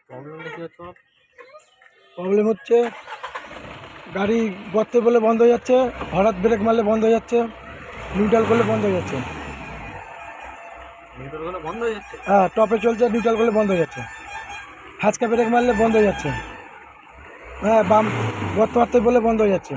প্রবলেমটা কি হচ্ছে? প্রবলেম হচ্ছে গাড়ি গর্তে বলে বন্ধ হয়ে যাচ্ছে, হঠাৎ ব্রেক মারলে বন্ধ হয়ে যাচ্ছে, নিউট্রাল করলে বন্ধ হয়ে যাচ্ছে। নিউট্রাল করলে বন্ধ হয়ে যাচ্ছে? হ্যাঁ, টপে চলছে, নিউট্রাল করলে বন্ধ হয়ে যাচ্ছে, হ্যাঁচকা ব্রেক মারলে বন্ধ হয়ে যাচ্ছে। হ্যাঁ, বাম গর্ত মারতে বলে বন্ধ হয়ে যাচ্ছে।